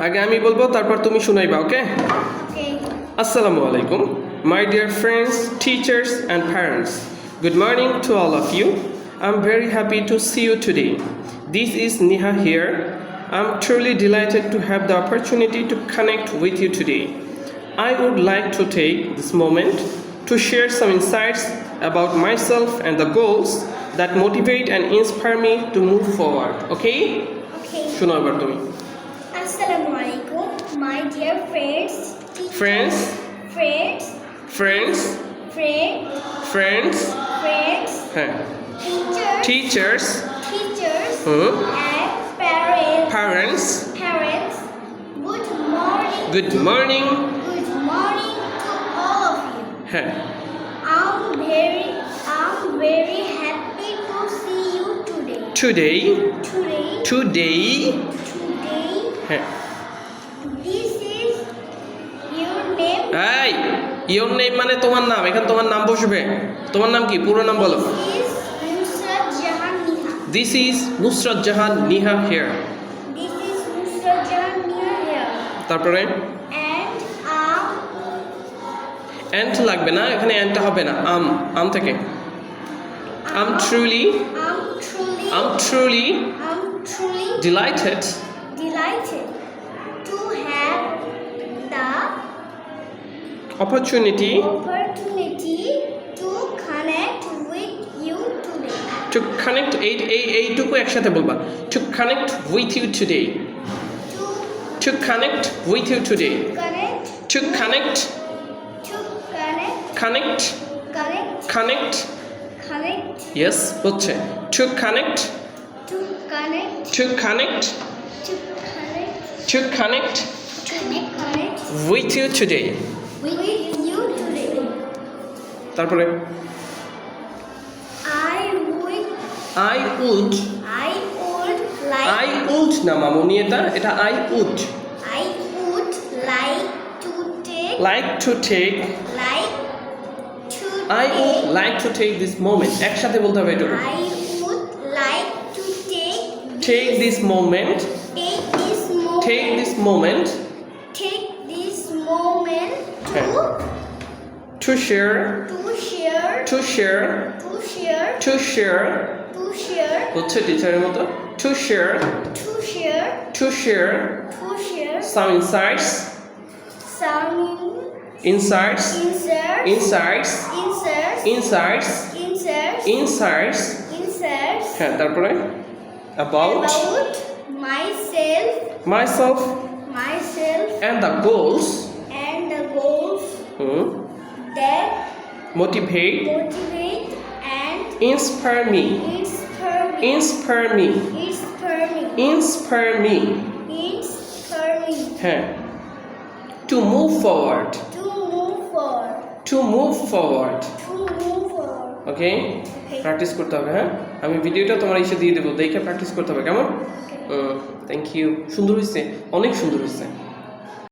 আগে আমি বলবো তারপর তুমি শুনাইবা ওকে Okay. Assalamu alaikum my dear friends teachers and parents good morning to all of you I'm very happy to see you today this is Niha here I'm truly delighted to have the opportunity to connect with you today I would like to take this moment to share some insights about myself and the goals that motivate and inspire me to move forward okay Okay. শোনো এবার তুমি Assalamualaikum, my dear friends. teachers, friends Friends. friends Friends. friends Friends. হ্যাঁ Teachers. teachers Teachers. Hmm And parents. parents Parents. Good morning. good morning Good morning to all of you. হ্যাঁ I'm very happy to see you today. today Today. হ্যাঁ This is your name. এই your name মানে তোমার নাম এখানে তোমার নাম বসবে তোমার নাম কি পুরো নাম বলো This is Nusrat Jahan Niha. This is Nusrat Jahan Niha here This is Nusrat Jahan Niha here. তারপরে And এন্ড লাগবে না এখানে এন্ডটা হবে না আম থেকে I'm truly I'm truly delighted delighted to have the opportunity to connect with you today. to connect এইটুকু একসাথে বলবা to connect with you today to connect with you today to connect yes হচ্ছে to connect with you today with you today. তারপরে I would না মামুনি এটা I would like to take I would like to take this moment একসাথে বলতে হবে এটা I would like to take this moment take this moment to share হচ্ছে টিচারের মতো to share some insights হ্যাঁ তারপরে about myself and the goals that motivate and inspire me হ্যাঁ to move forward okay practice করতে হবে হ্যাঁ আমি ভিডিওটা তোমার এসে দিয়ে দেবো দেখে প্র্যাকটিস করতে হবে কেমন থ্যাংক ইউ সুন্দর হয়েছে অনেক সুন্দর হয়েছে